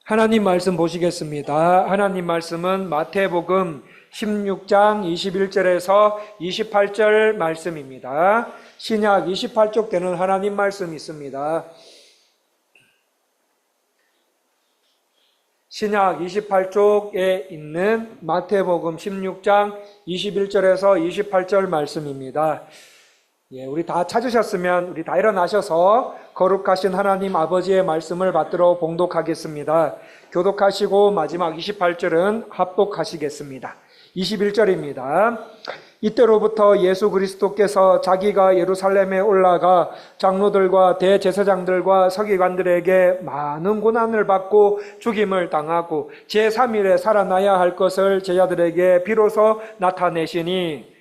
하나님 말씀 보시겠습니다. 하나님 말씀은 마태복음 16장 21절에서 28절 말씀입니다. 신약 28쪽 되는 하나님 말씀이 있습니다. 신약 28쪽에 있는 마태복음 16장 21절에서 28절 말씀입니다. 우리 다 찾으셨으면 우리 다 일어나셔서 거룩하신 하나님 아버지의 말씀을 받들어 봉독하겠습니다. 교독하시고 마지막 28절은 합독하시겠습니다. 21절입니다. 이때로부터 예수 그리스도께서 자기가 예루살렘에 올라가 장로들과 대제사장들과 서기관들에게 많은 고난을 받고 죽임을 당하고 제3일에 살아나야 할 것을 제자들에게 비로소 나타내시니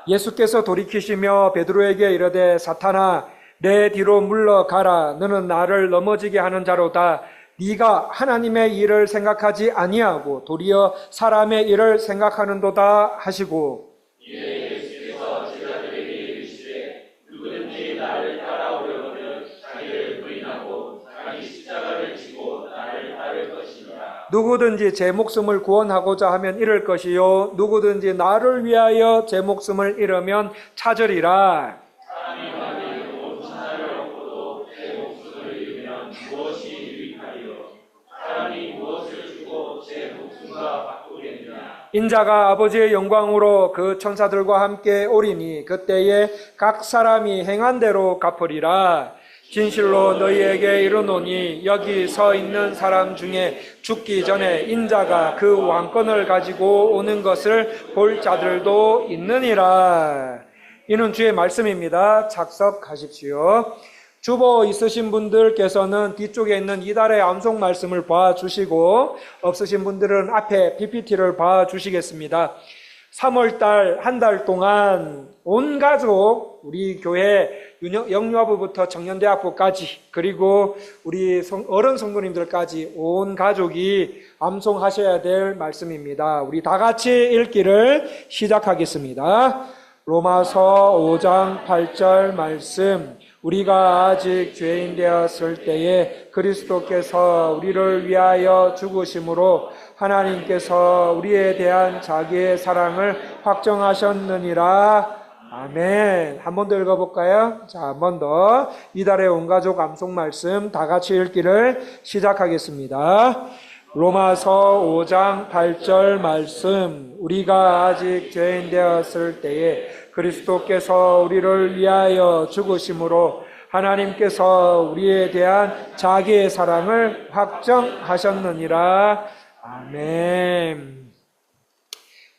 예수께서 돌이키시며 베드로에게 이르되 사탄아 내 뒤로 물러가라. 너는 나를 넘어지게 하는 자로다. 네가 하나님의 일을 생각하지 아니하고 도리어 사람의 일을 생각하는도다 하시고 예수께서 제자들에게 이르시되 누구든지 나를 따라오려거든 자기를 부인하고 자기 십자가를 지고 나를 따를 것이니라. 누구든지 제 목숨을 구원하고자 하면 잃을 것이요 누구든지 나를 위하여 제 목숨을 잃으면 찾으리라. 인자가 아버지의 영광으로 그 천사들과 함께 오리니 그때에 각 사람이 행한 대로 갚으리라. 진실로 너희에게 이르노니 여기 서 있는 사람 중에 죽기 전에 인자가 그 왕권을 가지고 오는 것을 볼 자들도 있느니라. 이는 주의 말씀입니다. 작석하십시오. 주보 있으신 분들께서는 뒤쪽에 있는 이달의 암송 말씀을 봐주시고 없으신 분들은 앞에 PPT를 봐주시겠습니다. 3월달 한 달 동안 온 가족 우리 교회 영유아부부터 청년대학부까지 그리고 우리 어른 성도님들까지 온 가족이 암송하셔야 될 말씀입니다. 우리 다 같이 읽기를 시작하겠습니다. 로마서 5장 8절 말씀. 우리가 아직 죄인 되었을 때에 그리스도께서 우리를 위하여 죽으심으로 하나님께서 우리에 대한 자기의 사랑을 확정하셨느니라. 아멘. 한 번 더 읽어볼까요? 자, 한 번 더. 이달의 온가족 암송 말씀 다 같이 읽기를 시작하겠습니다. 로마서 5장 8절 말씀. 우리가 아직 죄인 되었을 때에 그리스도께서 우리를 위하여 죽으심으로 하나님께서 우리에 대한 자기의 사랑을 확정하셨느니라. 아멘.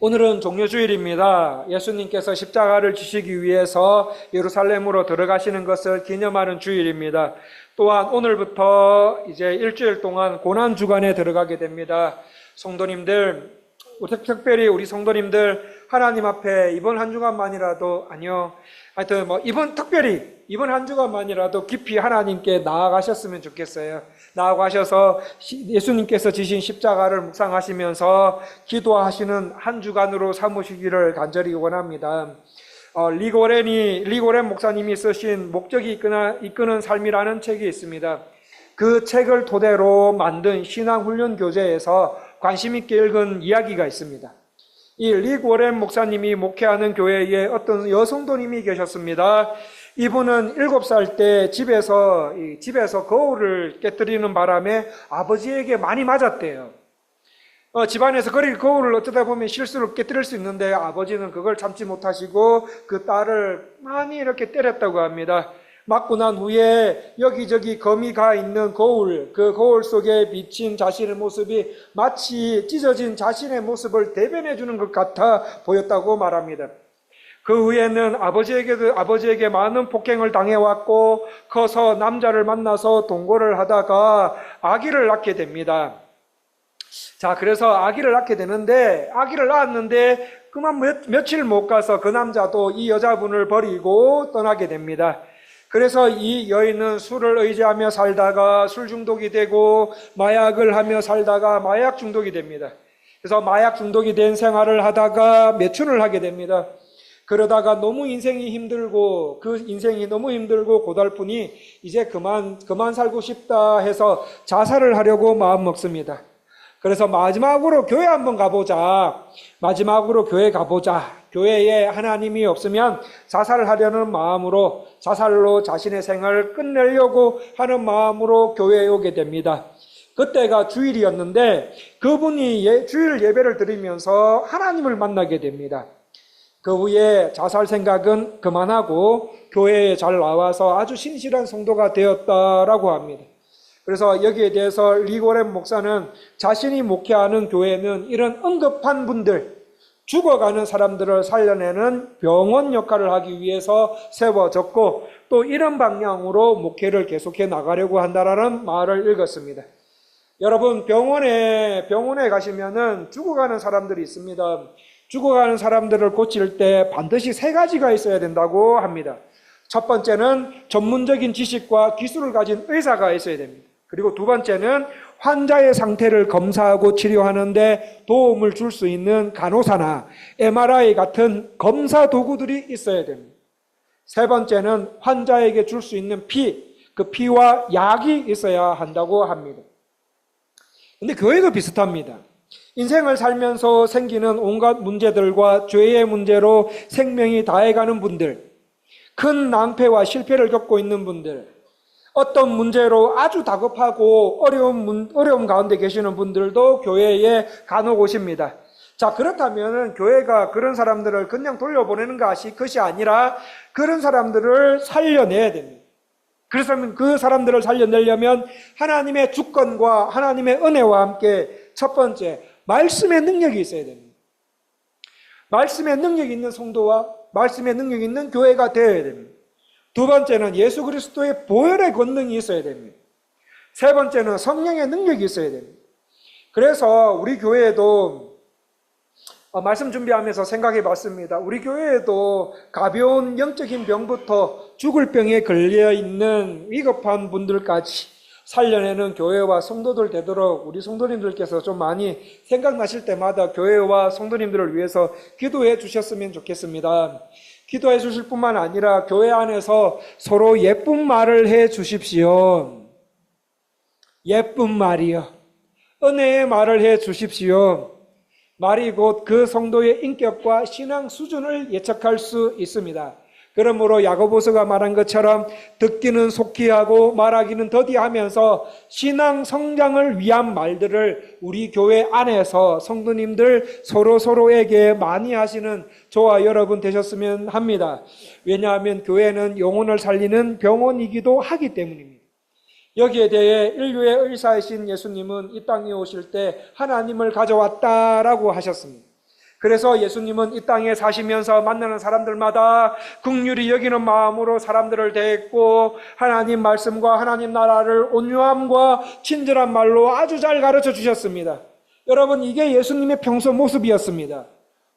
오늘은 종려주일입니다. 예수님께서 십자가를 지시기 위해서 예루살렘으로 들어가시는 것을 기념하는 주일입니다. 또한 오늘부터 이제 일주일 동안 고난주간에 들어가게 됩니다. 성도님들, 특별히 우리 성도님들 하나님 앞에 이번 한 주간만이라도 하여튼 특별히 이번 한 주간만이라도 깊이 하나님께 나아가셨으면 좋겠어요. 나아가셔서 예수님께서 지신 십자가를 묵상하시면서 기도하시는 한 주간으로 삼으시기를 간절히 원합니다. 리고렌 목사님이 쓰신 목적이 이끄는 삶이라는 책이 있습니다. 그 책을 토대로 만든 신앙훈련 교재에서 관심 있게 읽은 이야기가 있습니다. 이 리고렌 목사님이 목회하는 교회에 어떤 여성도님이 계셨습니다. 이분은 7살 때 집에서 거울을 깨뜨리는 바람에 아버지에게 많이 맞았대요. 집안에서 거울을 어쩌다 보면 실수로 깨뜨릴 수 있는데 아버지는 그걸 참지 못하시고 그 딸을 많이 이렇게 때렸다고 합니다. 맞고 난 후에 여기저기 거미 가 있는 그 거울 속에 비친 자신의 모습이 마치 찢어진 자신의 모습을 대변해 주는 것 같아 보였다고 말합니다. 그 후에는 아버지에게 많은 폭행을 당해왔고 커서 남자를 만나서 동거를 하다가 아기를 낳게 됩니다. 자, 그래서 아기를 낳게 되는데 아기를 낳았는데 그만 며칠 못 가서 그 남자도 이 여자분을 버리고 떠나게 됩니다. 그래서 이 여인은 술을 의지하며 살다가 술 중독이 되고 마약을 하며 살다가 마약 중독이 됩니다. 그래서 마약 중독이 된 생활을 하다가 매춘을 하게 됩니다. 그러다가 너무 인생이 힘들고 그 인생이 너무 힘들고 고달프니 이제 그만 살고 싶다 해서 자살을 하려고 마음 먹습니다. 그래서 마지막으로 교회 한번 가보자. 마지막으로 교회 가보자. 교회에 하나님이 없으면 자살을 하려는 마음으로 자살로 자신의 생을 끝내려고 하는 마음으로 교회에 오게 됩니다. 그때가 주일이었는데 그분이 주일 예배를 드리면서 하나님을 만나게 됩니다. 그 후에 자살 생각은 그만하고 교회에 잘 나와서 아주 신실한 성도가 되었다라고 합니다. 그래서 여기에 대해서 리고렌 목사는 자신이 목회하는 교회는 이런 응급한 분들, 죽어가는 사람들을 살려내는 병원 역할을 하기 위해서 세워졌고 또 이런 방향으로 목회를 계속해 나가려고 한다라는 말을 읽었습니다. 여러분 병원에 가시면은 죽어가는 사람들이 있습니다. 죽어가는 사람들을 고칠 때 반드시 3가지가 있어야 된다고 합니다. 첫 번째는 전문적인 지식과 기술을 가진 의사가 있어야 됩니다. 그리고 두 번째는 환자의 상태를 검사하고 치료하는데 도움을 줄 수 있는 간호사나 MRI 같은 검사 도구들이 있어야 됩니다. 세 번째는 환자에게 줄 수 있는 그 피와 약이 있어야 한다고 합니다. 근데 교회도 비슷합니다. 인생을 살면서 생기는 온갖 문제들과 죄의 문제로 생명이 다해가는 분들, 큰 낭패와 실패를 겪고 있는 분들, 어떤 문제로 아주 다급하고 어려움 가운데 계시는 분들도 교회에 간혹 오십니다. 자, 그렇다면 교회가 그런 사람들을 그냥 돌려보내는 것이 아니라 그런 사람들을 살려내야 됩니다. 그래서 그 사람들을 살려내려면 하나님의 주권과 하나님의 은혜와 함께 첫 번째, 말씀의 능력이 있어야 됩니다. 말씀의 능력이 있는 성도와 말씀의 능력이 있는 교회가 되어야 됩니다. 두 번째는 예수 그리스도의 보혈의 권능이 있어야 됩니다. 세 번째는 성령의 능력이 있어야 됩니다. 그래서 우리 교회에도 말씀 준비하면서 생각해 봤습니다. 우리 교회에도 가벼운 영적인 병부터 죽을 병에 걸려 있는 위급한 분들까지 살려내는 교회와 성도들 되도록 우리 성도님들께서 좀 많이 생각나실 때마다 교회와 성도님들을 위해서 기도해 주셨으면 좋겠습니다. 기도해 주실 뿐만 아니라 교회 안에서 서로 예쁜 말을 해 주십시오. 예쁜 말이요. 은혜의 말을 해 주십시오. 말이 곧 그 성도의 인격과 신앙 수준을 예측할 수 있습니다. 그러므로 야고보서가 말한 것처럼 듣기는 속히 하고 말하기는 더디하면서 신앙 성장을 위한 말들을 우리 교회 안에서 성도님들 서로에게 많이 하시는 저와 여러분 되셨으면 합니다. 왜냐하면 교회는 영혼을 살리는 병원이기도 하기 때문입니다. 여기에 대해 인류의 의사이신 예수님은 이 땅에 오실 때 하나님을 가져왔다라고 하셨습니다. 그래서 예수님은 이 땅에 사시면서 만나는 사람들마다 긍휼히 여기는 마음으로 사람들을 대했고 하나님 말씀과 하나님 나라를 온유함과 친절한 말로 아주 잘 가르쳐 주셨습니다. 여러분, 이게 예수님의 평소 모습이었습니다.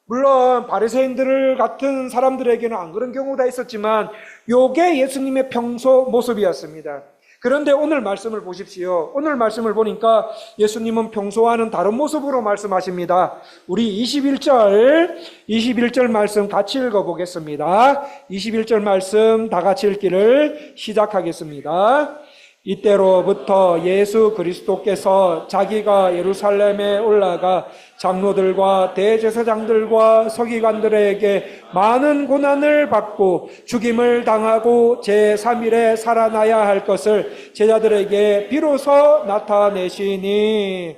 물론 바리새인들 같은 사람들에게는 안 그런 경우가 있었지만 이게 예수님의 평소 모습이었습니다. 그런데 오늘 말씀을 보십시오. 오늘 말씀을 보니까 예수님은 평소와는 다른 모습으로 말씀하십니다. 우리 21절 말씀 같이 읽어보겠습니다. 21절 말씀 다 같이 읽기를 시작하겠습니다. 이때로부터 예수 그리스도께서 자기가 예루살렘에 올라가 장로들과 대제사장들과 서기관들에게 많은 고난을 받고 죽임을 당하고 제3일에 살아나야 할 것을 제자들에게 비로소 나타내시니.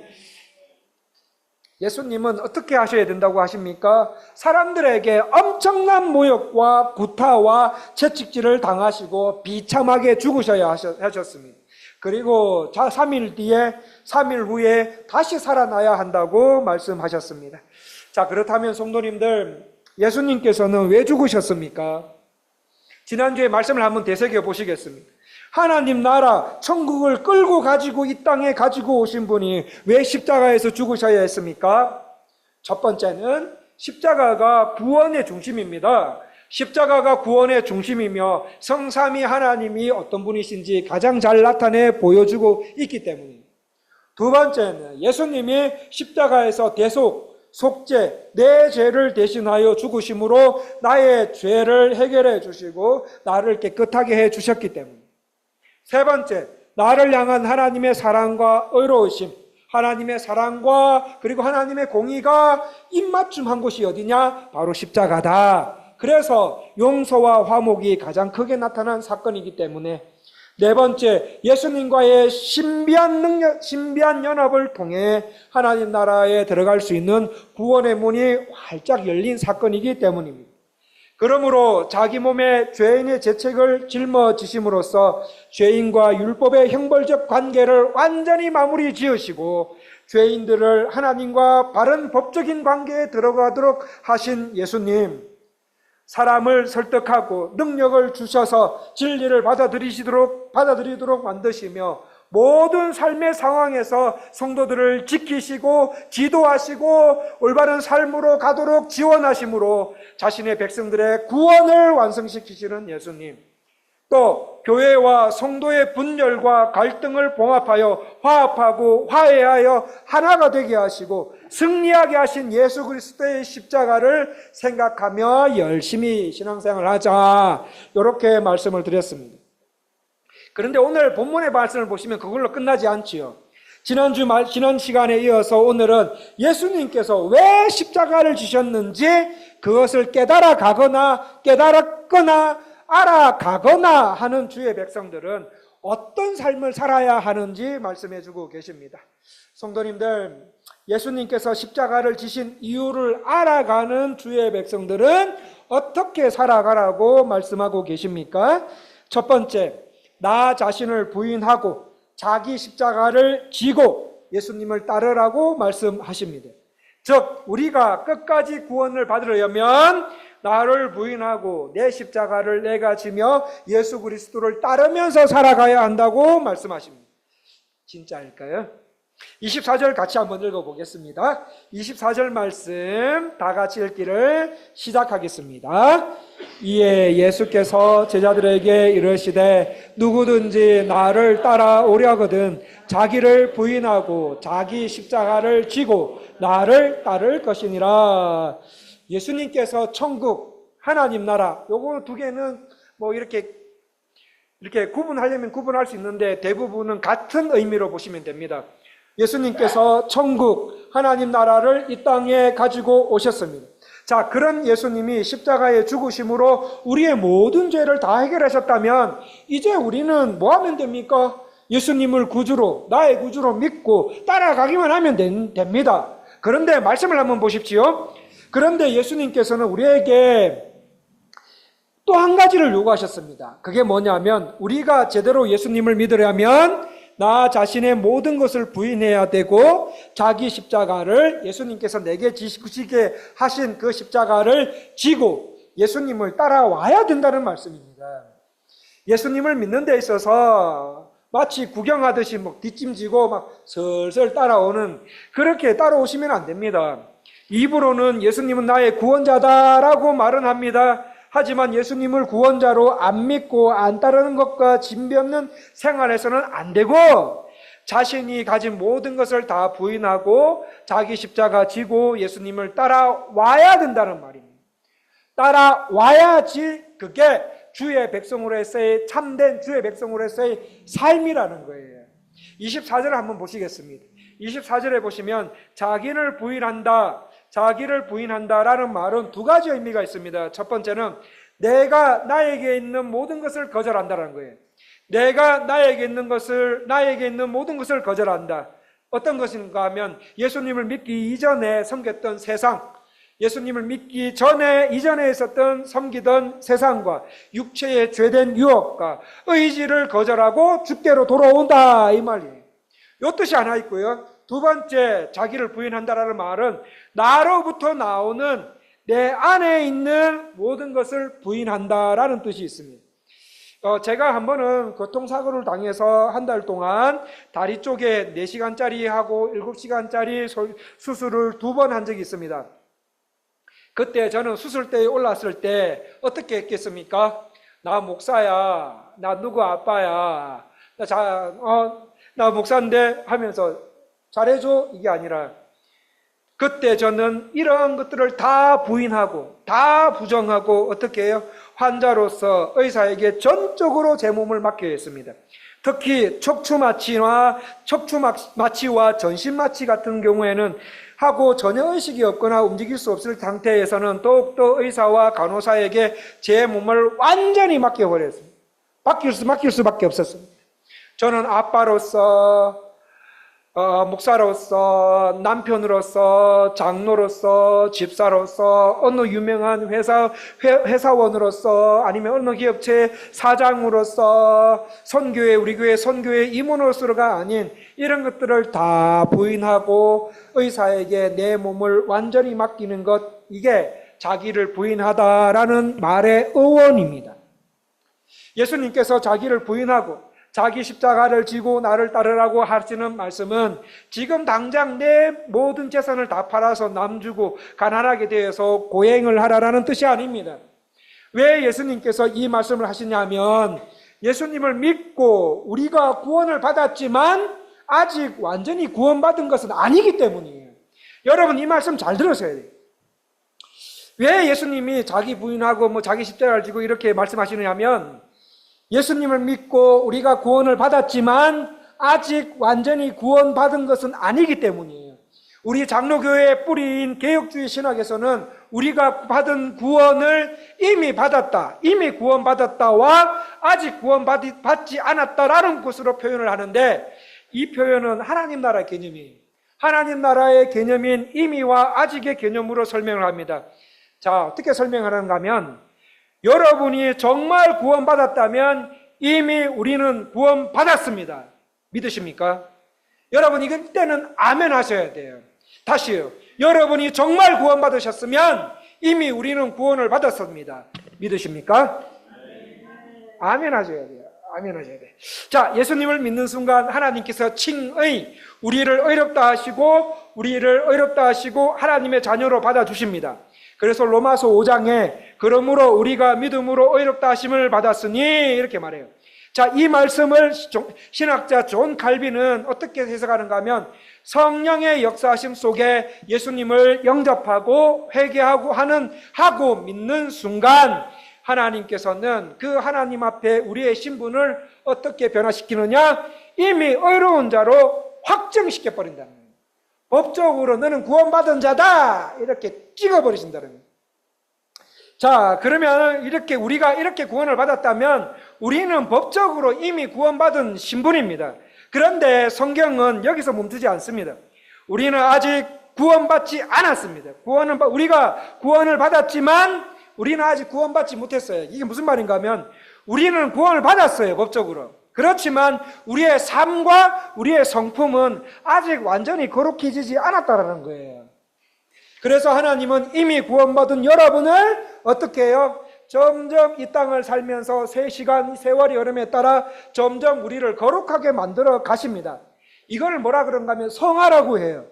예수님은 어떻게 하셔야 된다고 하십니까? 사람들에게 엄청난 모욕과 구타와 채찍질을 당하시고 비참하게 죽으셔야 하셨습니다. 그리고 3일 후에 다시 살아나야 한다고 말씀하셨습니다. 자, 그렇다면 성도님들, 예수님께서는 왜 죽으셨습니까? 지난주에 말씀을 한번 되새겨 보시겠습니다. 하나님 나라, 천국을 끌고 가지고 이 땅에 가지고 오신 분이 왜 십자가에서 죽으셔야 했습니까? 첫 번째는 십자가가 구원의 중심입니다. 십자가가 구원의 중심이며 성삼위 하나님이 어떤 분이신지 가장 잘 나타내 보여주고 있기 때문입니다. 두 번째는 예수님이 십자가에서 대속, 속죄, 내 죄를 대신하여 죽으심으로 나의 죄를 해결해 주시고 나를 깨끗하게 해 주셨기 때문입니다. 세 번째, 나를 향한 하나님의 사랑과 의로우심, 하나님의 사랑과 그리고 하나님의 공의가 입맞춤한 곳이 어디냐? 바로 십자가다. 그래서 용서와 화목이 가장 크게 나타난 사건이기 때문에 네 번째, 예수님과의 신비한 연합을 통해 하나님 나라에 들어갈 수 있는 구원의 문이 활짝 열린 사건이기 때문입니다. 그러므로 자기 몸에 죄인의 죄책을 짊어지심으로써 죄인과 율법의 형벌적 관계를 완전히 마무리 지으시고 죄인들을 하나님과 바른 법적인 관계에 들어가도록 하신 예수님, 사람을 설득하고 능력을 주셔서 진리를 받아들이도록 만드시며 모든 삶의 상황에서 성도들을 지키시고 지도하시고 올바른 삶으로 가도록 지원하심으로 자신의 백성들의 구원을 완성시키시는 예수님, 또 교회와 성도의 분열과 갈등을 봉합하여 화합하고 화해하여 하나가 되게 하시고 승리하게 하신 예수 그리스도의 십자가를 생각하며 열심히 신앙생활을 하자, 이렇게 말씀을 드렸습니다. 그런데 오늘 본문의 말씀을 보시면 그걸로 끝나지 않지요. 지난 시간에 이어서 오늘은 예수님께서 왜 십자가를 지셨는지 그것을 깨달았거나 알아가거나 하는 주의 백성들은 어떤 삶을 살아야 하는지 말씀해 주고 계십니다. 성도님들, 예수님께서 십자가를 지신 이유를 알아가는 주의 백성들은 어떻게 살아가라고 말씀하고 계십니까? 첫 번째, 나 자신을 부인하고 자기 십자가를 지고 예수님을 따르라고 말씀하십니다. 즉, 우리가 끝까지 구원을 받으려면 나를 부인하고 내 십자가를 내가 지며 예수 그리스도를 따르면서 살아가야 한다고 말씀하십니다. 진짜일까요? 24절 같이 한번 읽어보겠습니다. 24절 말씀 다 같이 읽기를 시작하겠습니다. 이에 예수께서 제자들에게 이르시되 누구든지 나를 따라오려거든 자기를 부인하고 자기 십자가를 지고 나를 따를 것이니라. 예수님께서 천국, 하나님 나라, 요거 두 개는 뭐 이렇게 구분하려면 구분할 수 있는데 대부분은 같은 의미로 보시면 됩니다. 예수님께서 천국, 하나님 나라를 이 땅에 가지고 오셨습니다. 자, 그런 예수님이 십자가에 죽으심으로 우리의 모든 죄를 다 해결하셨다면 이제 우리는 뭐 하면 됩니까? 예수님을 구주로, 나의 구주로 믿고 따라가기만 하면 됩니다. 그런데 말씀을 한번 보십시오. 그런데 예수님께서는 우리에게 또 한 가지를 요구하셨습니다. 그게 뭐냐면 우리가 제대로 예수님을 믿으려면 나 자신의 모든 것을 부인해야 되고 자기 십자가를, 예수님께서 내게 지시게 하신 그 십자가를 지고 예수님을 따라와야 된다는 말씀입니다. 예수님을 믿는 데 있어서 마치 구경하듯이 막 뒷짐지고 막 슬슬 따라오는, 그렇게 따라오시면 안 됩니다. 입으로는 예수님은 나의 구원자다라고 말은 합니다. 하지만 예수님을 구원자로 안 믿고 안 따르는 것과 진비 없는 생활에서는 안 되고 자신이 가진 모든 것을 다 부인하고 자기 십자가 지고 예수님을 따라와야 된다는 말입니다. 따라와야지 그게 주의 백성으로서의 참된 주의 백성으로서의 삶이라는 거예요. 24절을 한번 보시겠습니다. 24절에 보시면 자기를 부인한다라는 말은 두 가지 의미가 있습니다. 첫 번째는 내가 나에게 있는 모든 것을 거절한다는 거예요. 내가 나에게 있는 모든 것을 거절한다. 어떤 것인가 하면 예수님을 믿기 이전에 섬겼던 세상, 예수님을 믿기 전에 이전에 있었던 섬기던 세상과 육체의 죄된 유혹과 의지를 거절하고 주께로 돌아온다, 이 말이에요. 이 뜻이 하나 있고요. 두 번째, 자기를 부인한다라는 말은 나로부터 나오는 내 안에 있는 모든 것을 부인한다라는 뜻이 있습니다. 제가 한 번은 교통사고를 당해서 한 달 동안 다리 쪽에 4시간짜리 하고 7시간짜리 수술을 2번 한 적이 있습니다. 그때 저는 수술대에 올랐을 때 어떻게 했겠습니까? 나 목사야, 나 누구 아빠야, 나 목사인데 하면서 잘해줘, 이게 아니라 그때 저는 이러한 것들을 다 부인하고 다 부정하고 어떻게 해요? 환자로서 의사에게 전적으로 제 몸을 맡겨야 했습니다. 특히 척추마취와 전신마취 같은 경우에는 하고 전혀 의식이 없거나 움직일 수 없을 상태에서는 더욱더 의사와 간호사에게 제 몸을 완전히 맡겨버렸습니다. 맡길 수밖에 없었습니다. 저는 아빠로서, 목사로서, 남편으로서, 장로로서, 집사로서, 어느 유명한 회사원으로서, 아니면 어느 기업체 사장으로서, 우리 교회 선교회 임원으로서가 아닌 이런 것들을 다 부인하고 의사에게 내 몸을 완전히 맡기는 것, 이게 자기를 부인하다라는 말의 의원입니다. 예수님께서 자기를 부인하고 자기 십자가를 지고 나를 따르라고 하시는 말씀은 지금 당장 내 모든 재산을 다 팔아서 남주고 가난하게 되어서 고행을 하라라는 뜻이 아닙니다. 왜 예수님께서 이 말씀을 하시냐면 예수님을 믿고 우리가 구원을 받았지만 아직 완전히 구원받은 것은 아니기 때문이에요. 여러분 이 말씀 잘 들으셔야 돼요. 왜 예수님이 자기 부인하고 자기 십자가를 지고 이렇게 말씀하시느냐면 예수님을 믿고 우리가 구원을 받았지만 아직 완전히 구원받은 것은 아니기 때문이에요. 우리 장로교회의 뿌리인 개혁주의 신학에서는 우리가 받은 구원을 이미 받았다, 이미 구원받았다와 아직 구원받지 않았다라는 것으로 표현을 하는데 이 표현은 하나님 나라의 개념이에요. 하나님 나라의 개념인 이미와 아직의 개념으로 설명을 합니다. 자, 어떻게 설명하는가 하면 여러분이 정말 구원받았다면 이미 우리는 구원받았습니다. 믿으십니까? 여러분 이때는 아멘 하셔야 돼요. 다시요. 여러분이 정말 구원받으셨으면 이미 우리는 구원을 받았습니다. 믿으십니까? 아멘 하셔야 돼요. 아멘 하셔야 돼요. 자, 예수님을 믿는 순간 하나님께서 칭의, 우리를 의롭다 하시고 하나님의 자녀로 받아주십니다. 그래서 로마서 5장에 그러므로 우리가 믿음으로 의롭다 하심을 받았으니 이렇게 말해요. 자, 이 말씀을 신학자 존 칼빈은 어떻게 해석하는가 하면 성령의 역사하심 속에 예수님을 영접하고 회개하고 믿는 순간 하나님께서는 그 하나님 앞에 우리의 신분을 어떻게 변화시키느냐? 이미 의로운 자로 확정시켜버린다는 거예요. 법적으로 너는 구원받은 자다 이렇게 찍어버리신다는 거예요. 자, 그러면 우리가 이렇게 구원을 받았다면 우리는 법적으로 이미 구원받은 신분입니다. 그런데 성경은 여기서 멈추지 않습니다. 우리는 아직 구원받지 않았습니다. 우리가 구원을 받았지만 우리는 아직 구원받지 못했어요. 이게 무슨 말인가 하면 우리는 구원을 받았어요, 법적으로. 그렇지만 우리의 삶과 우리의 성품은 아직 완전히 거룩해지지 않았다는 거예요. 그래서 하나님은 이미 구원받은 여러분을 어떻게 해요? 점점 이 땅을 살면서 세월이 흐름에 따라 점점 우리를 거룩하게 만들어 가십니다. 이걸 뭐라 그런가 하면 성화라고 해요.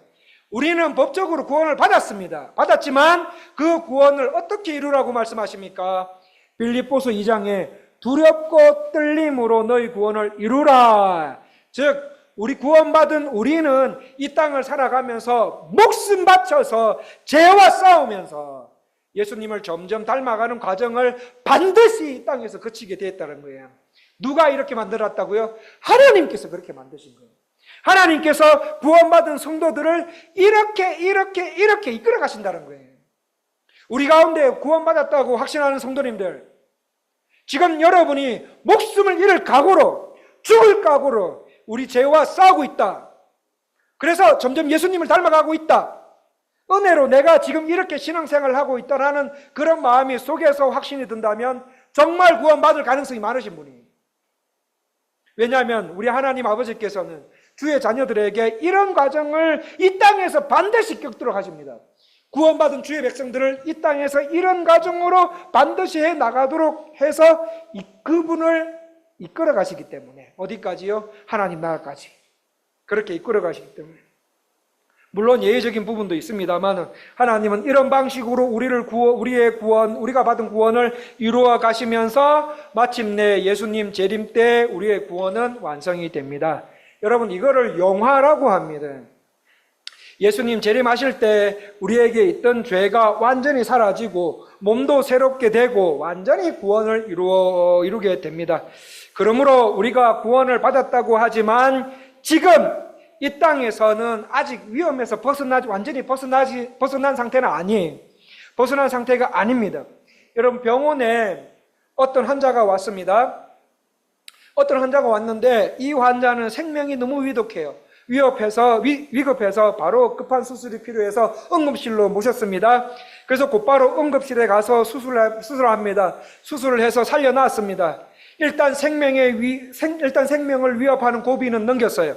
우리는 법적으로 구원을 받았습니다. 받았지만 그 구원을 어떻게 이루라고 말씀하십니까? 빌립보서 2장에 두렵고 떨림으로 너희 구원을 이루라. 즉 우리 구원받은 우리는 이 땅을 살아가면서 목숨 바쳐서 죄와 싸우면서 예수님을 점점 닮아가는 과정을 반드시 이 땅에서 거치게 되었다는 거예요. 누가 이렇게 만들었다고요? 하나님께서 그렇게 만드신 거예요. 하나님께서 구원받은 성도들을 이렇게 이끌어 가신다는 거예요. 우리 가운데 구원받았다고 확신하는 성도님들, 지금 여러분이 목숨을 잃을 각오로, 죽을 각오로 우리 죄와 싸우고 있다. 그래서 점점 예수님을 닮아가고 있다. 은혜로 내가 지금 이렇게 신앙생활을 하고 있다라는 그런 마음이 속에서 확신이 든다면 정말 구원받을 가능성이 많으신 분이에요. 왜냐하면 우리 하나님 아버지께서는 주의 자녀들에게 이런 과정을 이 땅에서 반드시 겪도록 하십니다. 구원받은 주의 백성들을 이 땅에서 이런 과정으로 반드시 해 나가도록 해서 그분을 이끌어 가시기 때문에 어디까지요? 하나님 나라까지 그렇게 이끌어 가시기 때문에 물론 예외적인 부분도 있습니다만 하나님은 이런 방식으로 우리가 받은 구원을 이루어 가시면서 마침내 예수님 재림 때 우리의 구원은 완성이 됩니다. 여러분 이거를 영화라고 합니다. 예수님 재림하실 때 우리에게 있던 죄가 완전히 사라지고 몸도 새롭게 되고 완전히 구원을 이루게 됩니다. 그러므로 우리가 구원을 받았다고 하지만 지금 이 땅에서는 아직 위험에서 완전히 벗어난 상태는 아니에요. 벗어난 상태가 아닙니다. 여러분, 병원에 어떤 환자가 왔습니다. 어떤 환자가 왔는데 이 환자는 생명이 너무 위급해서 바로 급한 수술이 필요해서 응급실로 모셨습니다. 그래서 곧바로 응급실에 가서 수술을 합니다. 수술을 해서 살려놨습니다. 일단 생명을 위협하는 고비는 넘겼어요.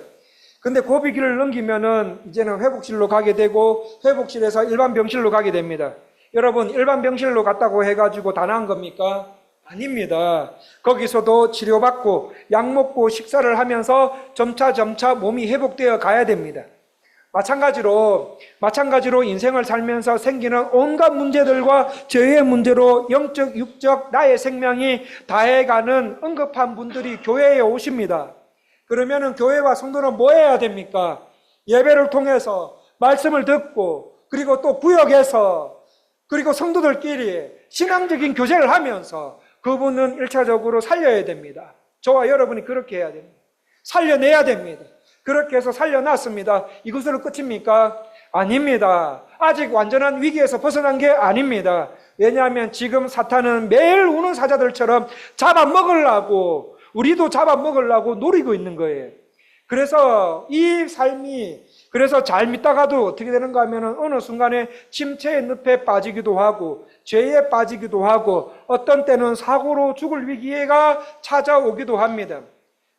근데 고비기를 넘기면은 이제는 회복실로 가게 되고 회복실에서 일반 병실로 가게 됩니다. 여러분, 일반 병실로 갔다고 해가지고 다 나은 겁니까? 아닙니다. 거기서도 치료받고 약 먹고 식사를 하면서 점차 몸이 회복되어 가야 됩니다. 마찬가지로 인생을 살면서 생기는 온갖 문제들과 죄의 문제로 영적, 육적, 나의 생명이 다해가는 응급한 분들이 교회에 오십니다. 그러면은 교회와 성도는 뭐 해야 됩니까? 예배를 통해서 말씀을 듣고 그리고 또 구역에서 그리고 성도들끼리 신앙적인 교제를 하면서 그분은 1차적으로 살려야 됩니다. 저와 여러분이 그렇게 해야 됩니다. 살려내야 됩니다. 그렇게 해서 살려놨습니다. 이것으로 끝입니까? 아닙니다. 아직 완전한 위기에서 벗어난 게 아닙니다. 왜냐하면 지금 사탄은 매일 우는 사자들처럼 우리도 잡아먹으려고 노리고 있는 거예요. 그래서 이 삶이 잘 믿다가도 어떻게 되는가 하면 어느 순간에 침체의 늪에 빠지기도 하고 죄에 빠지기도 하고 어떤 때는 사고로 죽을 위기가 찾아오기도 합니다.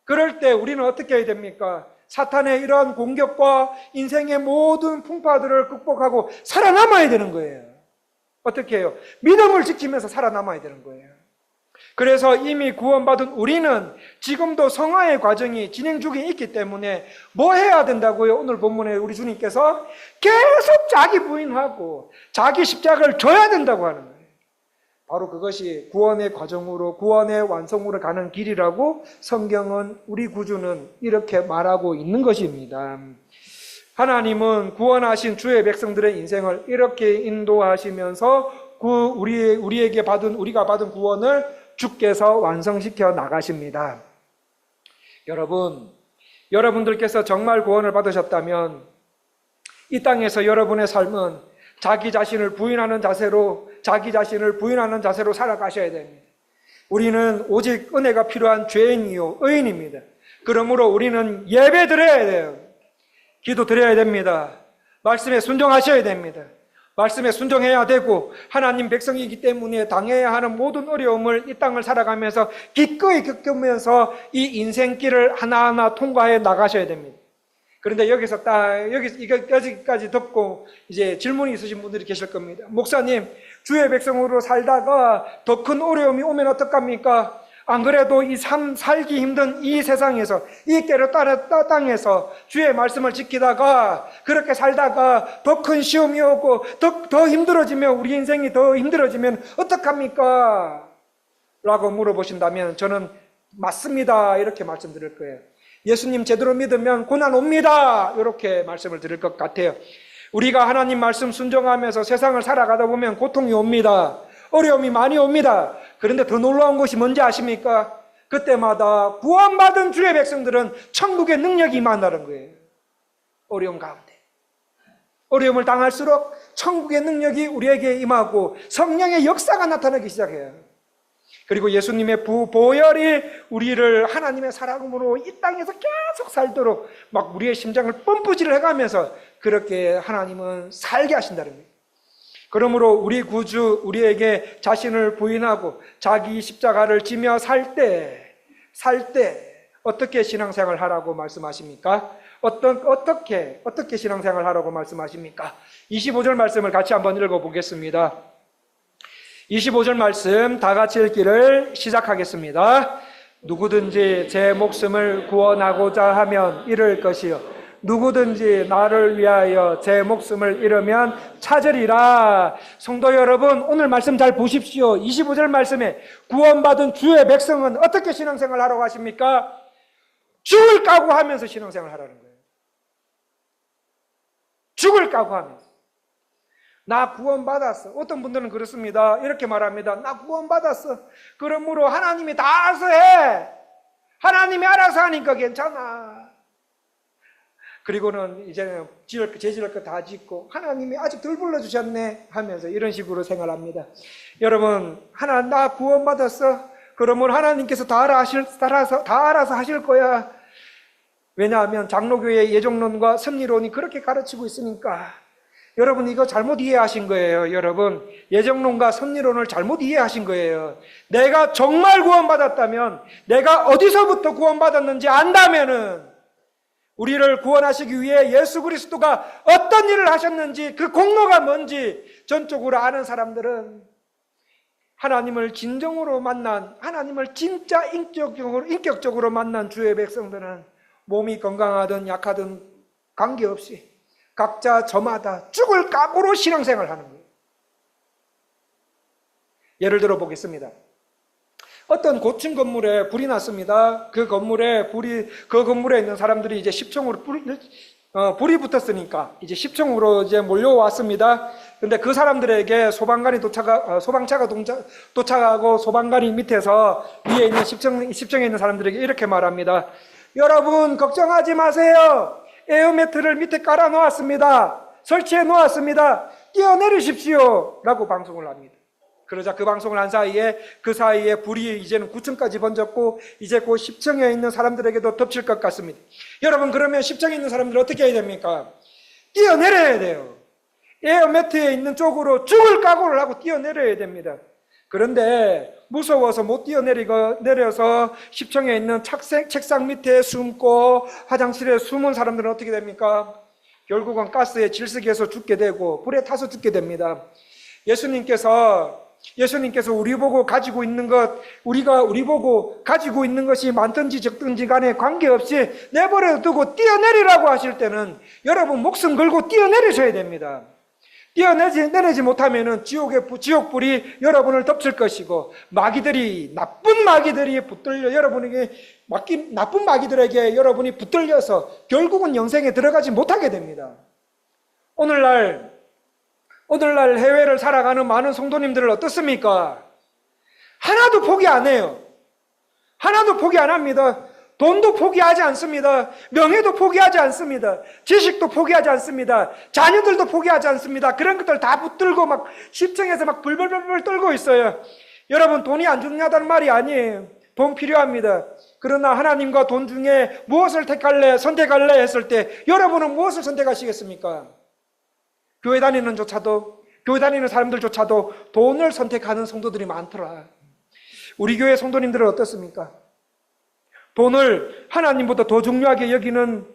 그럴 때 우리는 어떻게 해야 됩니까? 사탄의 이러한 공격과 인생의 모든 풍파들을 극복하고 살아남아야 되는 거예요. 어떻게 해요? 믿음을 지키면서 살아남아야 되는 거예요. 그래서 이미 구원받은 우리는 지금도 성화의 과정이 진행 중에 있기 때문에 뭐 해야 된다고요? 오늘 본문에 우리 주님께서 계속 자기 부인하고 자기 십자가를 져야 된다고 하는 거예요. 바로 그것이 구원의 과정으로 구원의 완성으로 가는 길이라고 성경은 우리 구주는 이렇게 말하고 있는 것입니다. 하나님은 구원하신 주의 백성들의 인생을 이렇게 인도하시면서 우리가 받은 구원을 주께서 완성시켜 나가십니다. 여러분들께서 정말 구원을 받으셨다면 이 땅에서 여러분의 삶은 자기 자신을 부인하는 자세로 살아가셔야 됩니다. 우리는 오직 은혜가 필요한 죄인이요 의인입니다. 그러므로 우리는 예배 드려야 돼요. 기도 드려야 됩니다. 말씀에 순종하셔야 됩니다. 말씀에 순종해야 되고 하나님 백성이기 때문에 당해야 하는 모든 어려움을 이 땅을 살아가면서 기꺼이 겪으면서 이 인생길을 하나하나 통과해 나가셔야 됩니다. 그런데 여기까지 듣고 이제 질문이 있으신 분들이 계실 겁니다. 목사님, 주의 백성으로 살다가 더 큰 어려움이 오면 어떡합니까? 안 그래도 이 살기 힘든 이 세상에서, 이 깨를 땅에서 주의 말씀을 지키다가 그렇게 살다가 더 큰 시험이 오고 더 힘들어지면, 우리 인생이 더 힘들어지면 어떡합니까? 라고 물어보신다면 저는 맞습니다, 이렇게 말씀드릴 거예요. 예수님 제대로 믿으면 고난 옵니다, 이렇게 말씀을 드릴 것 같아요. 우리가 하나님 말씀 순종하면서 세상을 살아가다 보면 고통이 옵니다. 어려움이 많이 옵니다. 그런데 더 놀라운 것이 뭔지 아십니까? 그때마다 구원받은 주의 백성들은 천국의 능력이 임한다는 거예요. 어려움 가운데. 어려움을 당할수록 천국의 능력이 우리에게 임하고 성령의 역사가 나타나기 시작해요. 그리고 예수님의 보혈이 우리를 하나님의 사랑으로 이 땅에서 계속 살도록 막 우리의 심장을 펌프질을 해가면서 그렇게 하나님은 살게 하신다는 거예요. 그러므로 우리 구주, 우리에게 자신을 부인하고 자기 십자가를 지며 살 때 어떻게 신앙생활 하라고 말씀하십니까? 어떻게 신앙생활 하라고 말씀하십니까? 25절 말씀을 같이 한번 읽어보겠습니다. 25절 말씀 다 같이 읽기를 시작하겠습니다. 누구든지 제 목숨을 구원하고자 하면 잃을 것이요 누구든지 나를 위하여 제 목숨을 잃으면 찾으리라. 성도 여러분, 오늘 말씀 잘 보십시오. 25절 말씀에 구원받은 주의 백성은 어떻게 신앙생활 하라고 하십니까? 죽을 각오하면서 신앙생활 하라는 거예요. 죽을 각오하면서. 나 구원받았어. 어떤 분들은 그렇습니다. 이렇게 말합니다. 나 구원받았어. 그러므로 하나님이 다 알아서 해. 하나님이 알아서 하니까 괜찮아. 그리고는 이제는 죄지을 거 다 짓고 하나님이 아직 덜 불러주셨네 하면서 이런 식으로 생활합니다. 여러분, 나 구원받았어. 그러면 하나님께서 다 알아서 하실 거야. 왜냐하면 장로교의 예정론과 섭리론이 그렇게 가르치고 있으니까. 여러분, 이거 잘못 이해하신 거예요. 여러분, 예정론과 섭리론을 잘못 이해하신 거예요. 내가 정말 구원받았다면, 내가 어디서부터 구원받았는지 안다면은, 우리를 구원하시기 위해 예수 그리스도가 어떤 일을 하셨는지, 그 공로가 뭔지 전적으로 아는 사람들은 하나님을 진정으로 만난, 하나님을 진짜 인격적으로 만난 주의 백성들은 몸이 건강하든 약하든 관계없이 각자 저마다 죽을 각오로 신앙생활을 하는 거예요. 예를 들어 보겠습니다. 어떤 고층 건물에 불이 났습니다. 그 건물에 있는 사람들이 이제 10층으로 불이 붙었으니까 이제 10층으로 이제 몰려왔습니다. 근데 그 사람들에게 소방차가 도착하고 소방관이 밑에서 위에 있는 10층에 있는 사람들에게 이렇게 말합니다. 여러분, 걱정하지 마세요. 에어매트를 밑에 깔아 놓았습니다. 설치해 놓았습니다. 뛰어내리십시오. 라고 방송을 합니다. 그러자 그 방송을 한 사이에 불이 이제는 9층까지 번졌고 이제 곧 10층에 있는 사람들에게도 덮칠 것 같습니다. 여러분, 그러면 10층에 있는 사람들 어떻게 해야 됩니까? 뛰어내려야 돼요. 에어매트에 있는 쪽으로 죽을 각오를 하고 뛰어내려야 됩니다. 그런데 무서워서 못 내려서 10층에 있는 책상 밑에 숨고 화장실에 숨은 사람들은 어떻게 됩니까? 결국은 가스에 질식해서 죽게 되고 불에 타서 죽게 됩니다. 예수님께서 우리 보고 가지고 있는 것이 많든지 적든지 간에 관계없이 내버려 두고 뛰어내리라고 하실 때는 여러분 목숨 걸고 뛰어내리셔야 됩니다. 뛰어내리지 못하면은 지옥불이 여러분을 덮칠 것이고 나쁜 마귀들이 붙들려 나쁜 마귀들에게 여러분이 붙들려서 결국은 영생에 들어가지 못하게 됩니다. 오늘날 해외를 살아가는 많은 성도님들은 어떻습니까? 하나도 포기 안 해요. 하나도 포기 안 합니다. 돈도 포기하지 않습니다. 명예도 포기하지 않습니다. 지식도 포기하지 않습니다. 자녀들도 포기하지 않습니다. 그런 것들 다 붙들고 막 10층에서 막 불벌벌 떨고 있어요. 여러분, 돈이 안 중요하다는 말이 아니에요. 돈 필요합니다. 그러나 하나님과 돈 중에 무엇을 선택할래 했을 때 여러분은 무엇을 선택하시겠습니까? 교회 다니는 사람들조차도 돈을 선택하는 성도들이 많더라. 우리 교회 성도님들은 어떻습니까? 돈을 하나님보다 더 중요하게 여기는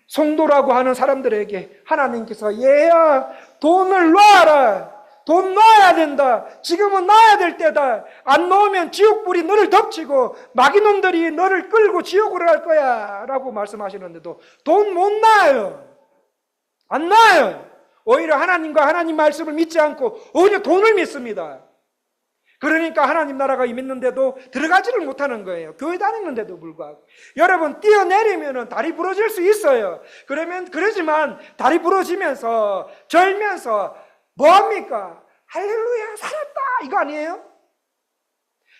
성도라고 하는 사람들에게 하나님께서 얘야, 돈을 놔라. 돈 놔야 된다. 지금은 놔야 될 때다. 안 놓으면 지옥불이 너를 덮치고 마귀놈들이 너를 끌고 지옥으로 갈 거야 라고 말씀하시는데도 돈 못 놔요. 안 놔요. 오히려 하나님과 하나님 말씀을 믿지 않고 오히려 돈을 믿습니다. 그러니까 하나님 나라가 임했는데도 들어가지를 못하는 거예요. 교회 다니는데도 불구하고. 여러분, 뛰어내리면 다리 부러질 수 있어요. 그러지만 다리 부러지면서 절면서 뭐합니까? 할렐루야, 살았다, 이거 아니에요?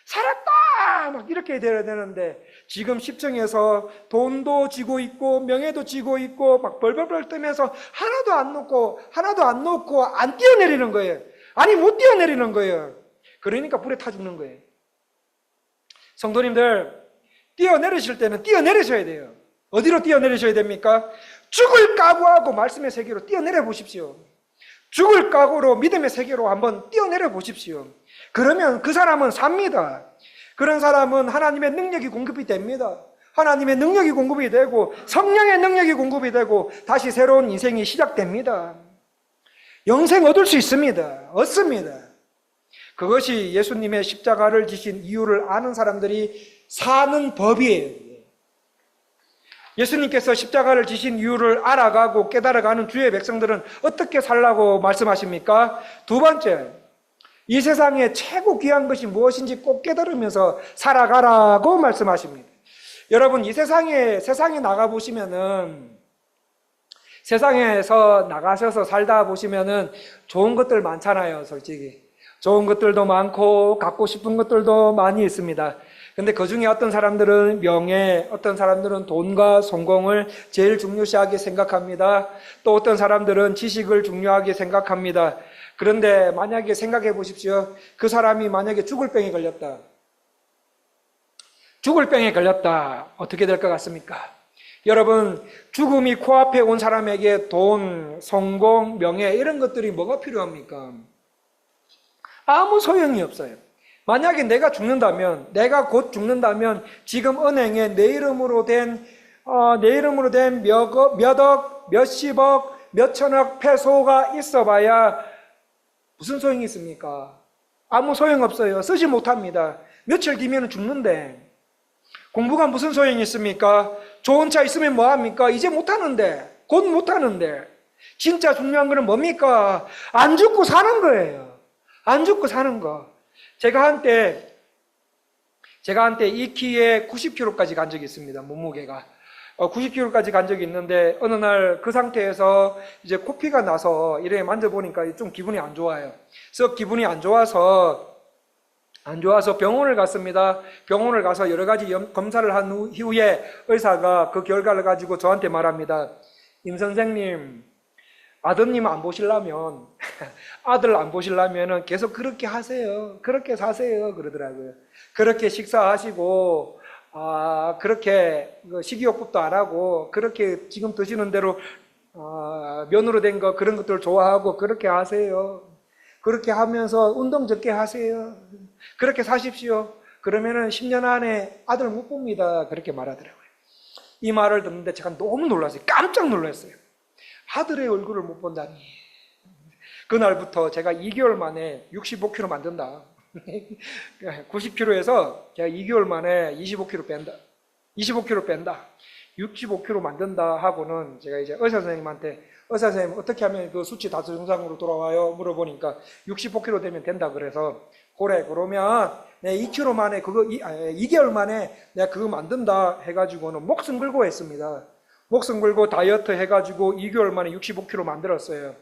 살았다 막 이렇게 돼야 되는데 지금 10층에서 돈도 지고 있고 명예도 지고 있고 막 벌벌벌 뜨면서 하나도 안 놓고 안 뛰어내리는 거예요. 아니, 못 뛰어내리는 거예요. 그러니까 불에 타 죽는 거예요. 성도님들, 뛰어내리실 때는 뛰어내리셔야 돼요. 어디로 뛰어내리셔야 됩니까? 죽을 각오하고 말씀의 세계로 뛰어내려 보십시오. 죽을 각오로 믿음의 세계로 한번 뛰어내려 보십시오. 그러면 그 사람은 삽니다. 그런 사람은 하나님의 능력이 공급이 됩니다. 하나님의 능력이 공급이 되고 성령의 능력이 공급이 되고 다시 새로운 인생이 시작됩니다. 영생 얻을 수 있습니다. 얻습니다. 그것이 예수님의 십자가를 지신 이유를 아는 사람들이 사는 법이에요. 예수님께서 십자가를 지신 이유를 알아가고 깨달아가는 주의 백성들은 어떻게 살라고 말씀하십니까? 두 번째, 이 세상에 최고 귀한 것이 무엇인지 꼭 깨달으면서 살아가라고 말씀하십니다. 여러분, 이 세상에 나가보시면은 세상에서 나가셔서 살다 보시면은 좋은 것들 많잖아요, 솔직히. 좋은 것들도 많고 갖고 싶은 것들도 많이 있습니다. 근데 그 중에 어떤 사람들은 명예, 어떤 사람들은 돈과 성공을 제일 중요시하게 생각합니다. 또 어떤 사람들은 지식을 중요하게 생각합니다. 그런데 만약에 생각해 보십시오. 그 사람이 만약에 죽을 병에 걸렸다. 죽을 병에 걸렸다. 어떻게 될 것 같습니까? 여러분, 죽음이 코앞에 온 사람에게 돈, 성공, 명예 이런 것들이 뭐가 필요합니까? 아무 소용이 없어요. 만약에 내가 죽는다면, 내가 곧 죽는다면 지금 은행에 내 이름으로 된 몇 억, 몇십억, 몇천억 페소가 있어봐야 무슨 소용이 있습니까? 아무 소용 없어요. 쓰지 못합니다. 며칠 뒤면 죽는데. 공부가 무슨 소용이 있습니까? 좋은 차 있으면 뭐합니까? 이제 못하는데, 곧 못하는데. 진짜 중요한 거는 뭡니까? 안 죽고 사는 거예요. 안 죽고 사는 거. 제가 한때 이 키에 90kg까지 간 적이 있습니다. 몸무게가. 90kg까지 간 적이 있는데, 어느 날 그 상태에서 이제 코피가 나서 이래 만져보니까 좀 기분이 안 좋아요. 그래서 기분이 안 좋아서 병원을 갔습니다. 병원을 가서 여러 가지 검사를 한 후에 의사가 그 결과를 가지고 저한테 말합니다. 임 선생님, 아드님 안 보시려면, 아들 안 보시려면 계속 그렇게 하세요. 그렇게 사세요. 그러더라고요. 그렇게 식사하시고, 그렇게 식이요법도 안 하고, 그렇게 지금 드시는 대로, 면으로 된 거, 그런 것들 좋아하고, 그렇게 하세요. 그렇게 하면서 운동 적게 하세요. 그렇게 사십시오. 그러면은 10년 안에 아들 못 봅니다. 그렇게 말하더라고요. 이 말을 듣는데 제가 너무 놀랐어요. 깜짝 놀랐어요. 아들의 얼굴을 못 본다니. 그날부터 제가 2개월 만에 65kg 만든다. 90kg에서 제가 2개월 만에 25kg 뺀다. 25kg 뺀다. 65kg 만든다 하고는 제가 이제 의사 선생님한테 의사 선생님 어떻게 하면 그 수치 다 정상으로 돌아와요? 물어보니까 65kg 되면 된다 그래서 그래 그러면 내 2kg 만에 2개월 만에 내가 그거 만든다 해가지고는 목숨 걸고 했습니다. 목숨 걸고 다이어트 해가지고 2개월 만에 65kg 만들었어요.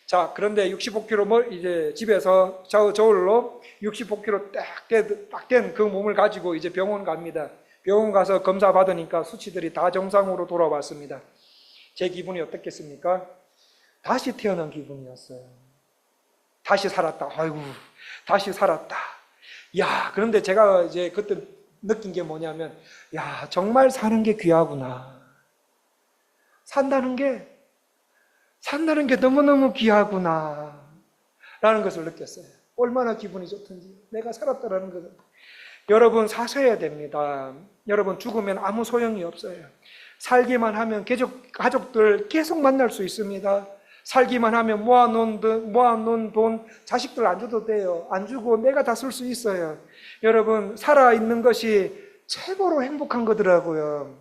자, 그런데 65kg 이제 집에서 저울로 65kg 딱 된 그 몸을 가지고 이제 병원 갑니다. 병원 가서 검사 받으니까 수치들이 다 정상으로 돌아왔습니다. 제 기분이 어떻겠습니까? 다시 태어난 기분이었어요. 다시 살았다. 아이고, 다시 살았다. 야, 그런데 제가 이제 그때 느낀 게 뭐냐면, 야, 정말 사는 게 귀하구나. 산다는 게 너무너무 귀하구나. 라는 것을 느꼈어요. 얼마나 기분이 좋던지. 내가 살았다라는 것을. 여러분, 사셔야 됩니다. 여러분, 죽으면 아무 소용이 없어요. 살기만 하면 가족들 계속 만날 수 있습니다. 살기만 하면 모아놓은 돈 자식들 안 줘도 돼요. 안 주고 내가 다 쓸 수 있어요. 여러분, 살아있는 것이 최고로 행복한 거더라고요.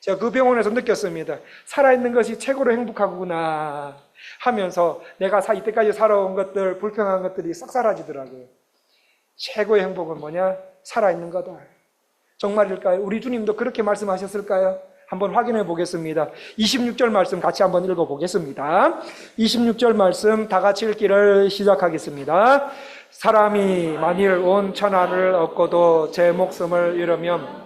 제가 그 병원에서 느꼈습니다. 살아있는 것이 최고로 행복하구나 하면서 내가 이때까지 살아온 것들, 불평한 것들이 싹 사라지더라고요. 최고의 행복은 뭐냐? 살아있는 거다. 정말일까요? 우리 주님도 그렇게 말씀하셨을까요? 한번 확인해 보겠습니다. 26절 말씀 같이 한번 읽어 보겠습니다. 26절 말씀 다 같이 읽기를 시작하겠습니다. 사람이 만일 온 천하를 얻고도 제 목숨을 잃으면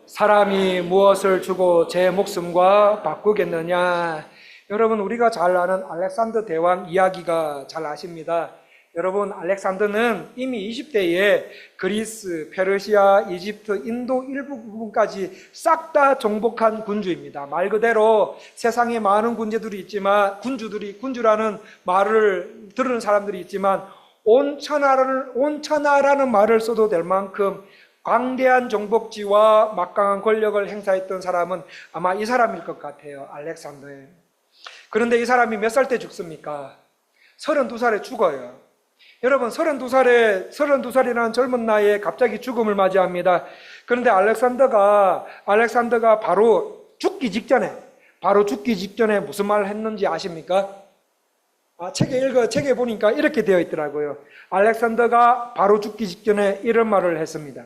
사람이 무엇을 주고 제 목숨과 바꾸겠느냐. 여러분, 우리가 잘 아는 알렉산더 대왕 이야기가 잘 아십니다. 여러분, 알렉산더는 이미 20대에 그리스, 페르시아, 이집트, 인도 일부 부분까지 싹 다 정복한 군주입니다. 말 그대로 세상에 많은 군주라는 말을 들은 사람들이 있지만 온 천하라는 말을 써도 될 만큼 광대한 정복지와 막강한 권력을 행사했던 사람은 아마 이 사람일 것 같아요. 알렉산더예요. 그런데 이 사람이 몇 살 때 죽습니까? 32살에 죽어요. 여러분, 32살이라는 젊은 나이에 갑자기 죽음을 맞이합니다. 그런데 알렉산더가 바로 죽기 직전에 무슨 말을 했는지 아십니까? 책에 보니까 이렇게 되어 있더라고요. 알렉산더가 바로 죽기 직전에 이런 말을 했습니다.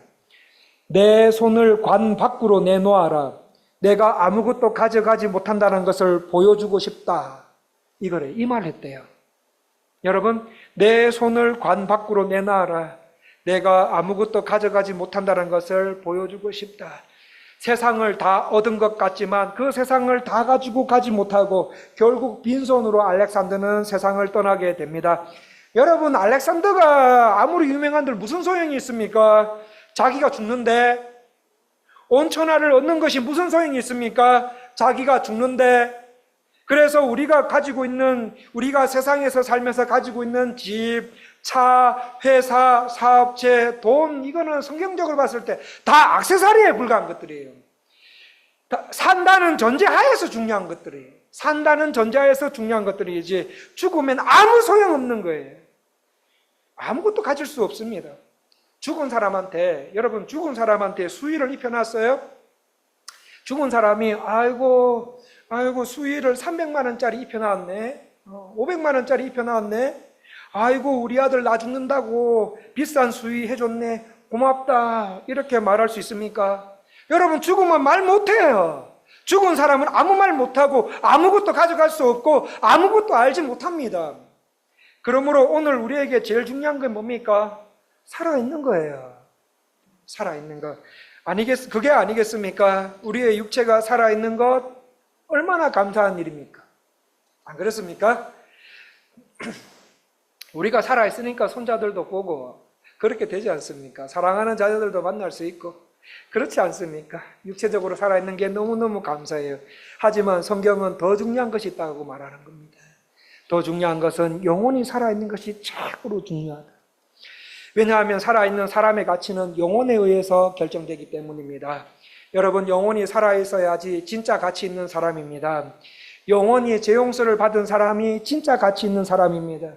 내 손을 관 밖으로 내놓아라. 내가 아무것도 가져가지 못한다는 것을 보여주고 싶다. 이거래. 이 말 했대요. 여러분, 내 손을 관 밖으로 내놔라. 내가 아무것도 가져가지 못한다는 것을 보여주고 싶다. 세상을 다 얻은 것 같지만 그 세상을 다 가지고 가지 못하고 결국 빈손으로 알렉산더는 세상을 떠나게 됩니다. 여러분, 알렉산더가 아무리 유명한들 무슨 소용이 있습니까? 자기가 죽는데. 온 천하를 얻는 것이 무슨 소용이 있습니까? 자기가 죽는데. 그래서 우리가 가지고 있는, 우리가 세상에서 살면서 가지고 있는 집, 차, 회사, 사업체, 돈, 이거는 성경적으로 봤을 때 다 액세서리에 불과한 것들이에요. 산다는 전제하에서 중요한 것들이에요. 산다는 전제하에서 중요한 것들이지 죽으면 아무 소용없는 거예요. 아무것도 가질 수 없습니다. 죽은 사람한테, 여러분 죽은 사람한테 수의를 입혀놨어요? 죽은 사람이 아이고 수의를 300만 원짜리 입혀놨네, 500만 원짜리 입혀놨네, 아이고 우리 아들 나 죽는다고 비싼 수의 해줬네, 고맙다, 이렇게 말할 수 있습니까? 여러분, 죽으면 말 못해요. 죽은 사람은 아무 말 못하고 아무것도 가져갈 수 없고 아무것도 알지 못합니다. 그러므로 오늘 우리에게 제일 중요한 게 뭡니까? 살아있는 거예요. 살아있는 것. 그게 아니겠습니까? 우리의 육체가 살아있는 것, 얼마나 감사한 일입니까? 안 그렇습니까? 우리가 살아있으니까 손자들도 보고 그렇게 되지 않습니까? 사랑하는 자녀들도 만날 수 있고 그렇지 않습니까? 육체적으로 살아있는 게 너무너무 감사해요. 하지만 성경은 더 중요한 것이 있다고 말하는 겁니다. 더 중요한 것은 영혼이 살아있는 것이 최고로 중요하다. 왜냐하면 살아있는 사람의 가치는 영혼에 의해서 결정되기 때문입니다. 여러분, 영혼이 살아있어야지 진짜 가치 있는 사람입니다. 영혼이 죄 용서를 받은 사람이 진짜 가치 있는 사람입니다.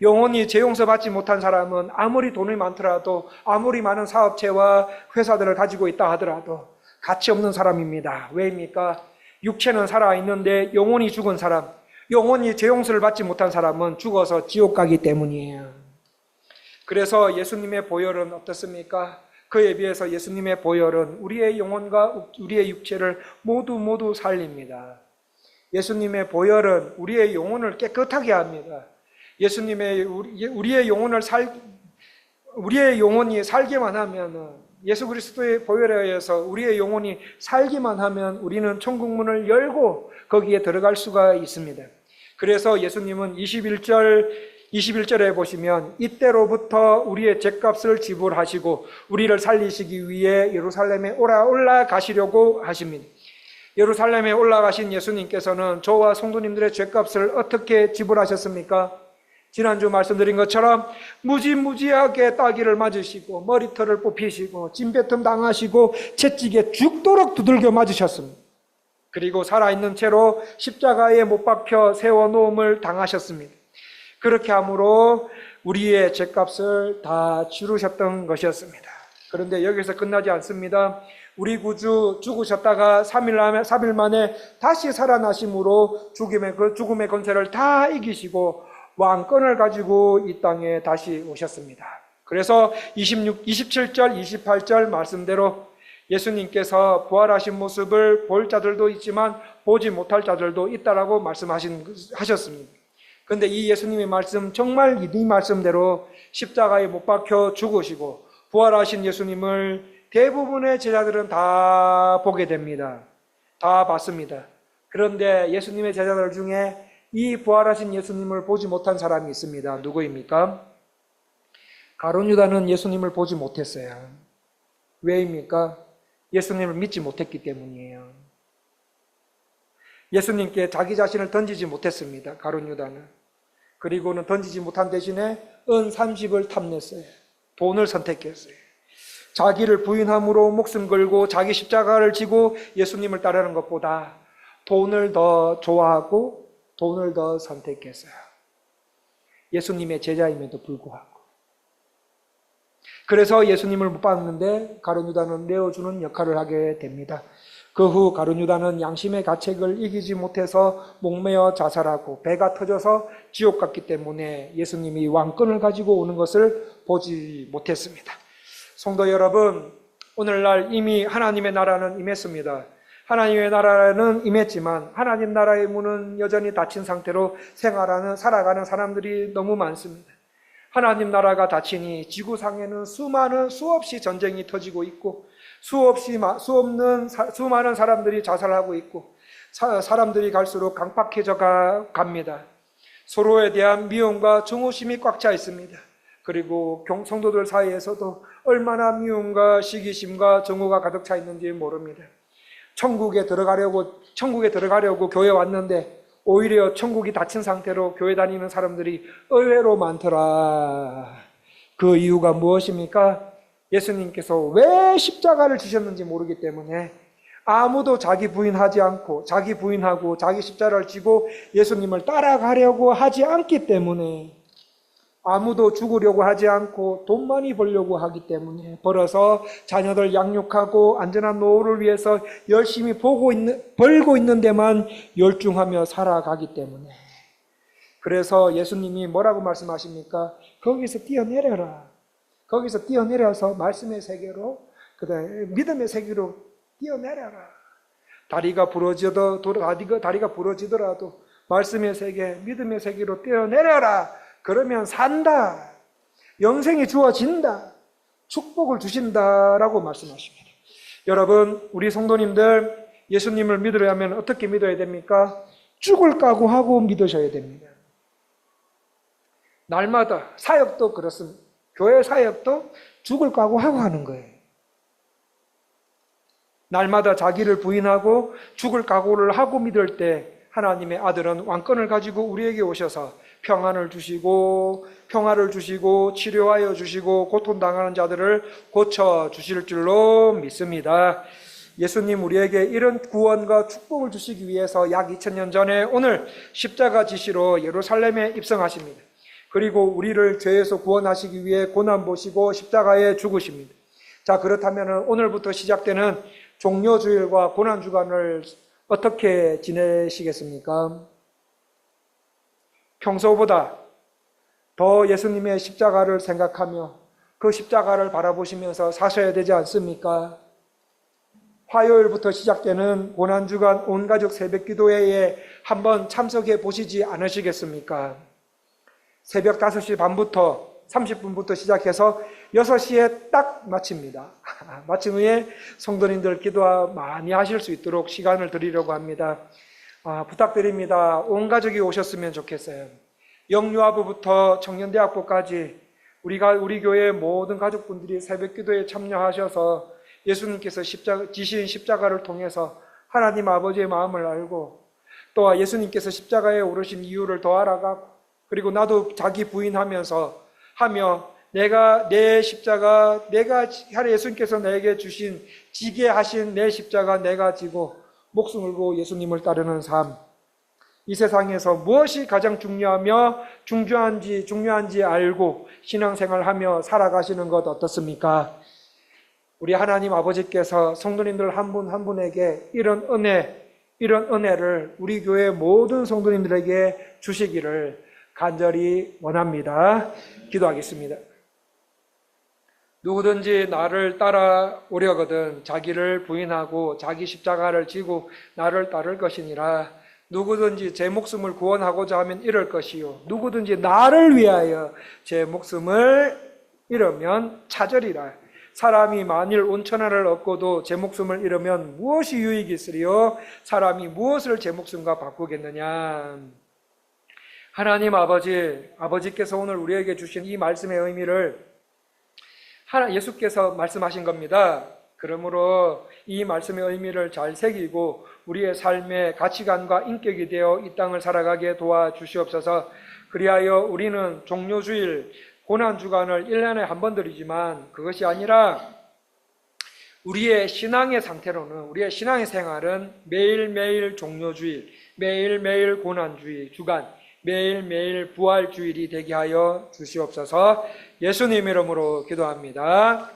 영혼이 죄 용서 받지 못한 사람은 아무리 돈이 많더라도, 아무리 많은 사업체와 회사들을 가지고 있다 하더라도 가치 없는 사람입니다. 왜입니까? 육체는 살아있는데 영혼이 죽은 사람, 영혼이 죄 용서를 받지 못한 사람은 죽어서 지옥 가기 때문이에요. 그래서 예수님의 보혈은 어떻습니까? 그에 비해서 예수님의 보혈은 우리의 영혼과 우리의 육체를 모두 살립니다. 예수님의 보혈은 우리의 영혼을 깨끗하게 합니다. 우리의 영혼이 살기만 하면, 예수 그리스도의 보혈에 의해서 우리의 영혼이 살기만 하면 우리는 천국문을 열고 거기에 들어갈 수가 있습니다. 그래서 예수님은 21절에 보시면 이때로부터 우리의 죗값을 지불하시고 우리를 살리시기 위해 예루살렘에 올라가시려고 하십니다. 예루살렘에 올라가신 예수님께서는 저와 성도님들의 죗값을 어떻게 지불하셨습니까? 지난주 말씀드린 것처럼 무지무지하게 따귀를 맞으시고 머리털을 뽑히시고 진뱉음 당하시고 채찍에 죽도록 두들겨 맞으셨습니다. 그리고 살아있는 채로 십자가에 못 박혀 세워놓음을 당하셨습니다. 그렇게 함으로 우리의 죗값을 다 치르셨던 것이었습니다. 그런데 여기서 끝나지 않습니다. 우리 구주 죽으셨다가 3일 만에 다시 살아나심으로 죽음의 권세를 다 이기시고 왕권을 가지고 이 땅에 다시 오셨습니다. 그래서 27절, 28절 말씀대로 예수님께서 부활하신 모습을 볼 자들도 있지만 보지 못할 자들도 있다라고 말씀하셨습니다. 그런데 이 예수님의 말씀, 정말 이 말씀대로 십자가에 못 박혀 죽으시고 부활하신 예수님을 대부분의 제자들은 다 보게 됩니다. 다 봤습니다. 그런데 예수님의 제자들 중에 이 부활하신 예수님을 보지 못한 사람이 있습니다. 누구입니까? 가룟 유다는 예수님을 보지 못했어요. 왜입니까? 예수님을 믿지 못했기 때문이에요. 예수님께 자기 자신을 던지지 못했습니다. 가룟 유다는. 그리고는 던지지 못한 대신에 은 30을 탐냈어요. 돈을 선택했어요. 자기를 부인함으로 목숨 걸고 자기 십자가를 지고 예수님을 따르는 것보다 돈을 더 좋아하고 돈을 더 선택했어요. 예수님의 제자임에도 불구하고. 그래서 예수님을 못 박는데 가룟 유다는 내어주는 역할을 하게 됩니다. 그 후 가룟 유다는 양심의 가책을 이기지 못해서 목매어 자살하고 배가 터져서 지옥 갔기 때문에 예수님이 왕권을 가지고 오는 것을 보지 못했습니다. 성도 여러분, 오늘날 이미 하나님의 나라는 임했습니다. 하나님의 나라는 임했지만 하나님 나라의 문은 여전히 닫힌 상태로 살아가는 사람들이 너무 많습니다. 하나님 나라가 닫히니 지구상에는 수없이 전쟁이 터지고 있고 수많은 사람들이 자살하고 있고 사람들이 갈수록 강팍해져 갑니다. 서로에 대한 미움과 증오심이 꽉 차 있습니다. 그리고 성도들 사이에서도 얼마나 미움과 시기심과 증오가 가득 차 있는지 모릅니다. 천국에 들어가려고 교회 왔는데 오히려 천국이 닫힌 상태로 교회 다니는 사람들이 의외로 많더라. 그 이유가 무엇입니까? 예수님께서 왜 십자가를 지셨는지 모르기 때문에 아무도 자기 부인하고 자기 십자가를 지고 예수님을 따라가려고 하지 않기 때문에, 아무도 죽으려고 하지 않고 돈 많이 벌려고 하기 때문에, 벌어서 자녀들 양육하고 안전한 노후를 위해서 열심히 벌고 있는 데만 열중하며 살아가기 때문에. 그래서 예수님이 뭐라고 말씀하십니까? 거기서 뛰어내려라. 거기서 뛰어내려서 말씀의 세계로, 그다음에 믿음의 세계로 뛰어내려라. 다리가 부러지더라도 말씀의 세계, 믿음의 세계로 뛰어내려라. 그러면 산다. 영생이 주어진다. 축복을 주신다라고 말씀하십니다. 여러분, 우리 성도님들 예수님을 믿으려면 어떻게 믿어야 됩니까? 죽을 각오하고 믿으셔야 됩니다. 날마다 사역도 그렇습니다. 교회 사역도 죽을 각오하고 하는 거예요. 날마다 자기를 부인하고 죽을 각오를 하고 믿을 때 하나님의 아들은 왕권을 가지고 우리에게 오셔서 평화를 주시고 치료하여 주시고 고통당하는 자들을 고쳐 주실 줄로 믿습니다. 예수님 우리에게 이런 구원과 축복을 주시기 위해서 약 2000년 전에 오늘 십자가 지시로 예루살렘에 입성하십니다. 그리고 우리를 죄에서 구원하시기 위해 고난 보시고 십자가에 죽으십니다. 자, 그렇다면 오늘부터 시작되는 종료주일과 고난주간을 어떻게 지내시겠습니까? 평소보다 더 예수님의 십자가를 생각하며 그 십자가를 바라보시면서 사셔야 되지 않습니까? 화요일부터 시작되는 고난주간 온가족 새벽기도회에 한번 참석해 보시지 않으시겠습니까? 새벽 5시 반부터 30분부터 시작해서 6시에 딱 마칩니다. 마친 후에 성도님들 기도 많이 하실 수 있도록 시간을 드리려고 합니다. 부탁드립니다. 온 가족이 오셨으면 좋겠어요. 영유아부부터 청년대학부까지 우리 교회 모든 가족분들이 새벽 기도에 참여하셔서 예수님께서 지신 십자가를 통해서 하나님 아버지의 마음을 알고 또 예수님께서 십자가에 오르신 이유를 더 알아가고 그리고 나도 자기 부인하면서 내 십자가, 예수님께서 내게 주신 지게 하신 내 십자가 내가 지고 목숨을 걸고 예수님을 따르는 삶. 이 세상에서 무엇이 가장 중요한지 알고 신앙생활하며 살아가시는 것 어떻습니까? 우리 하나님 아버지께서 성도님들 한 분 한 분에게 이런 은혜를 우리 교회 모든 성도님들에게 주시기를 간절히 원합니다. 기도하겠습니다. 누구든지 나를 따라오려거든 자기를 부인하고 자기 십자가를 지고 나를 따를 것이니라. 누구든지 제 목숨을 구원하고자 하면 잃을 것이요 누구든지 나를 위하여 제 목숨을 잃으면 찾으리라. 사람이 만일 온천하를 얻고도 제 목숨을 잃으면 무엇이 유익이 있으리요? 사람이 무엇을 제 목숨과 바꾸겠느냐? 하나님 아버지께서 오늘 우리에게 주신 이 말씀의 의미를 예수께서 말씀하신 겁니다. 그러므로 이 말씀의 의미를 잘 새기고 우리의 삶의 가치관과 인격이 되어 이 땅을 살아가게 도와주시옵소서. 그리하여 우리는 종료주일 고난주간을 1년에 한 번 드리지만 그것이 아니라 우리의 신앙의 우리의 신앙의 생활은 매일매일 종료주일, 매일매일 고난주일, 주간, 매일매일 부활주일이 되게 하여 주시옵소서. 예수님 이름으로 기도합니다.